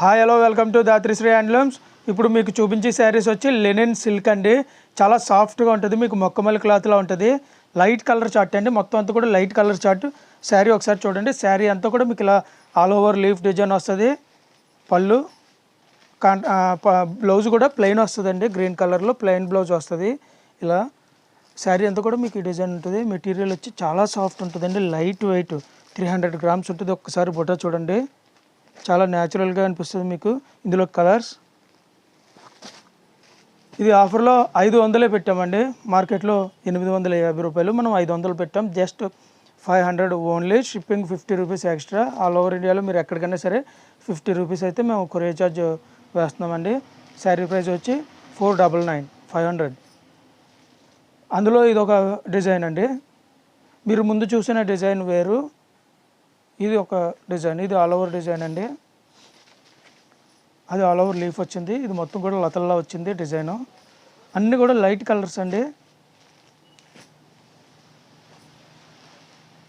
Hi hello welcome to Dhatrisri handlooms. ఇప్పుడు మీకు చూపించే శారీస్ వచ్చి లెనిన్ సిల్క్ అండి. చాలా సాఫ్ట్గా ఉంటుంది, మీకు మొక్కమల్లి క్లాత్లా ఉంటుంది. లైట్ కలర్ చార్ట్ అండి, మొత్తం అంతా కూడా లైట్ కలర్ చార్ట్. శారీ ఒకసారి చూడండి. శారీ అంతా కూడా మీకు ఇలా ఆల్ ఓవర్ లీఫ్ డిజైన్ వస్తుంది. పళ్ళు బ్లౌజ్ కూడా ప్లెయిన్ వస్తుందండి, గ్రీన్ కలర్లో ప్లెయిన్ బ్లౌజ్ వస్తుంది. ఇలా శారీ అంతా కూడా మీకు ఈ డిజైన్ ఉంటుంది. మెటీరియల్ వచ్చి చాలా సాఫ్ట్ ఉంటుందండి, లైట్ వెయిట్, 300 గ్రామ్స్ ఉంటుంది. ఒక్కసారి బొట్ట చూడండి, చాలా న్యాచురల్గా అనిపిస్తుంది మీకు. ఇందులో కలర్స్, ఇది ఆఫర్లో 500 పెట్టామండి. మార్కెట్లో 850 రూపాయలు, మనం 500 పెట్టాం. Just 500 only. Shipping 50 rupees extra. All over ఇండియాలో మీరు ఎక్కడికైనా సరే 50 రూపీస్ అయితే మేము కొరియర్ ఛార్జ్ వేస్తున్నామండి. శారీ ప్రైస్ వచ్చి 499, 500. అందులో ఇది ఒక డిజైన్ అండి. మీరు ముందు చూసిన డిజైన్ వేరు, ఇది ఒక డిజైన్. ఇది ఆల్ ఓవర్ డిజైన్ అండి, అది ఆల్ ఓవర్ లీఫ్ వచ్చింది. ఇది మొత్తం కూడా లతల్లా వచ్చింది డిజైను. అన్నీ కూడా లైట్ కలర్స్ అండి.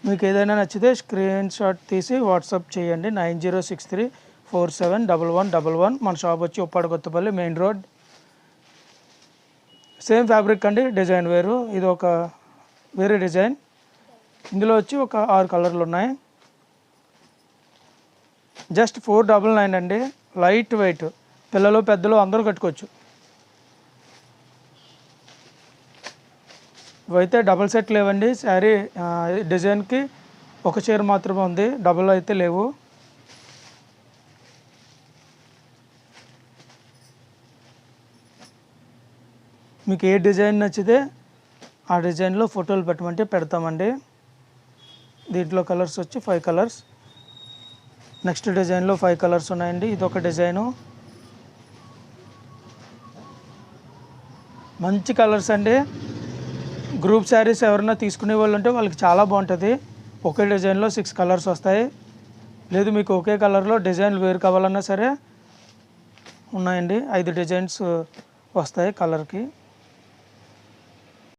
మీకు ఏదైనా నచ్చితే స్క్రీన్ షాట్ తీసి వాట్సాప్ చేయండి. 9063471111. మన షాప్ వచ్చి Uppada Kothapalli main road. Same fabric అండి, డిజైన్ వేరు. ఇది ఒక వేరే డిజైన్. ఇందులో వచ్చి ఒక 6 కలర్లు ఉన్నాయి. జస్ట్ 499 అండి. లైట్ వెయిట్, పిల్లలు పెద్దలు అందరూ కట్టుకోవచ్చు. ఇవైతే డబల్ సెట్ లేవండి. శారీ డిజైన్కి ఒక చీర మాత్రమే ఉంది, డబుల్ అయితే లేవు. మీకు ఏ డిజైన్ నచ్చితే ఆ డిజైన్లో ఫోటోలు పెట్టమంటే పెడతామండి. దీంట్లో కలర్స్ వచ్చి 5 కలర్స్. నెక్స్ట్ డిజైన్లో 5 కలర్స్ ఉన్నాయండి. ఇదొక డిజైను, మంచి కలర్స్ అండి. గ్రూప్ శారీస్ ఎవరైనా తీసుకునే వాళ్ళు ఉంటే వాళ్ళకి చాలా బాగుంటుంది. ఒకే డిజైన్లో 6 కలర్స్ వస్తాయి. లేదు మీకు ఒకే కలర్లో డిజైన్లు వేరు కావాలన్నా సరే ఉన్నాయండి. 5 డిజైన్స్ వస్తాయి కలర్కి.